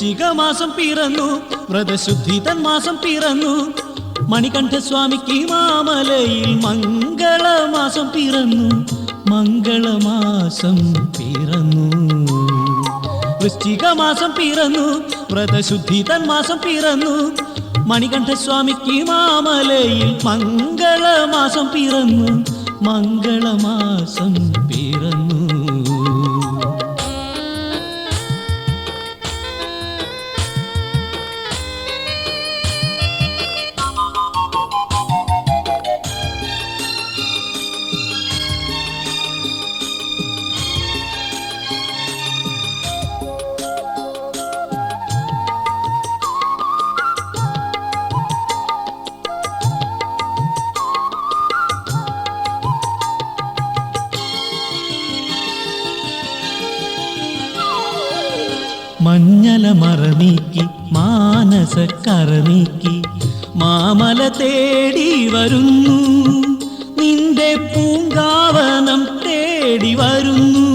വൃശ്ചികമാസം പിറന്നു, വ്രതശുദ്ധി തന്മാസം പിറന്നു. മണികണ്ഠസ്വാമിക്ക് മാമലയിൽ മംഗളമാസം പിറന്നു, മംഗളമാസം പിറന്നു. വൃശ്ചികമാസം പിറന്നു, വ്രതശുദ്ധി തന്മാസം പിറന്നു. മണികണ്ഠസ്വാമിക്ക് മാമലയിൽ മംഗളമാസം പിറന്നു, മംഗളമാസം പിറന്നു. മഞ്ഞല മറ നീക്കി മാനസക്കറ നീക്കി മാമല തേടി വരുന്നു, നിന്റെ പൂങ്കാവനം തേടി വരുന്നു.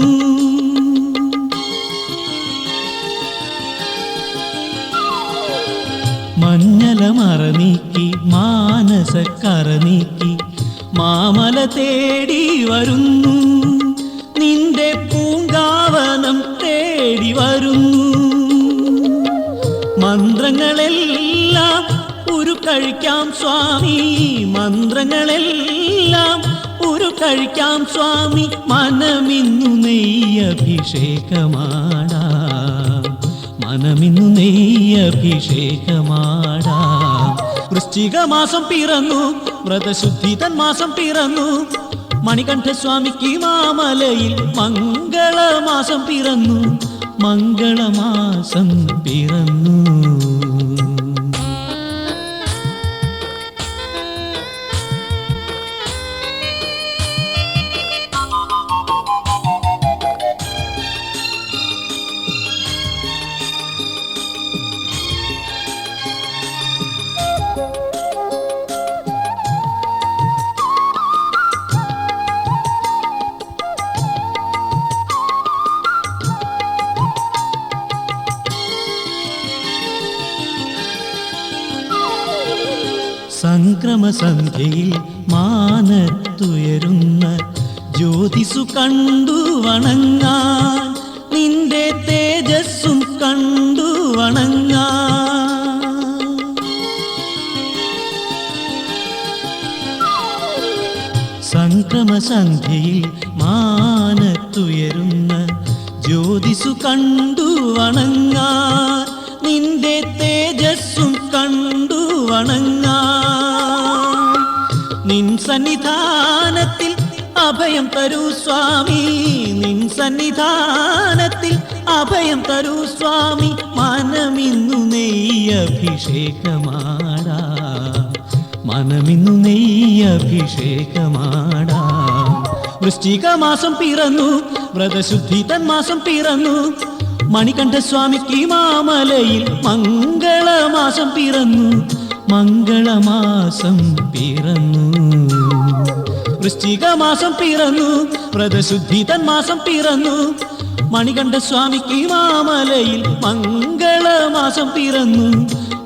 മഞ്ഞല മറ നീക്കി മാനസക്കറ നീക്കി മാമല തേടി വരുന്നു, നിന്റെ പൂങ്കാവനം തേടി വരുന്നു. മന്ത്രങ്ങളെല്ലാം ഉരുക്കഴിക്കാം സ്വാമി, മന്ത്രങ്ങളെല്ലാം ഉരുക്കഴിക്കാം സ്വാമി. മനമിന്നു നെയ്യഭിഷേകമാടാം, മനമിന്നു നെയ്യഭിഷേകമാടാം. വൃശ്ചികമാസം പിറന്നു, വ്രതശുദ്ധി തന്മാസം പിറന്നു. മണികണ്ഠസ്വാമിക്ക് മാമലയിൽ മംഗളമാസം പിറന്നു, മംഗളമാസം പിറന്നു. സംക്രമസന്ധ്യയിൽ മാനത്തുയരുന്ന ജ്യോതിസു കണ്ടു വണങ്ങാൻ, നിന്റെ തേജസ്സും കണ്ടു വണങ്ങാൻ. സംക്രമസന്ധ്യയിൽ മാനത്തുയരുന്ന ജ്യോതിസു കണ്ടു വണങ്ങാൻ, നിന്റെ തേജസ്സും കണ്ടു വണങ്ങാൻ. നിൻ സന്നിധാനത്തിൽ അഭയം തരൂ സ്വാമി, നിൻ സന്നിധാനത്തിൽ അഭയം തരൂ സ്വാമി. മനമിന്നു നെയ്യഭിഷേകമാടാം, മനമിന്നു നെയ്യഭിഷേകമാടാം. വൃശ്ചികമാസം പിറന്നു, വ്രതശുദ്ധി തന്മാസം പിറന്നു. മണികണ്ഠസ്വാമിക്ക് മാമലയിൽ മംഗളമാസം പിറന്നു, മംഗളമാസം പിറന്നു. വൃശ്ചികമാസം പിറന്നു, വ്രതശുദ്ധി തന്മാസം പിറന്നു. മണികണ്ഠസ്വാമിക്ക് മാമലയിൽ മംഗളമാസം പിറന്നു,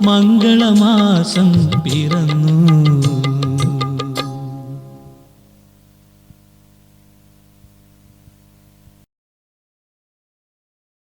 മംഗളമാസം പിറന്നു.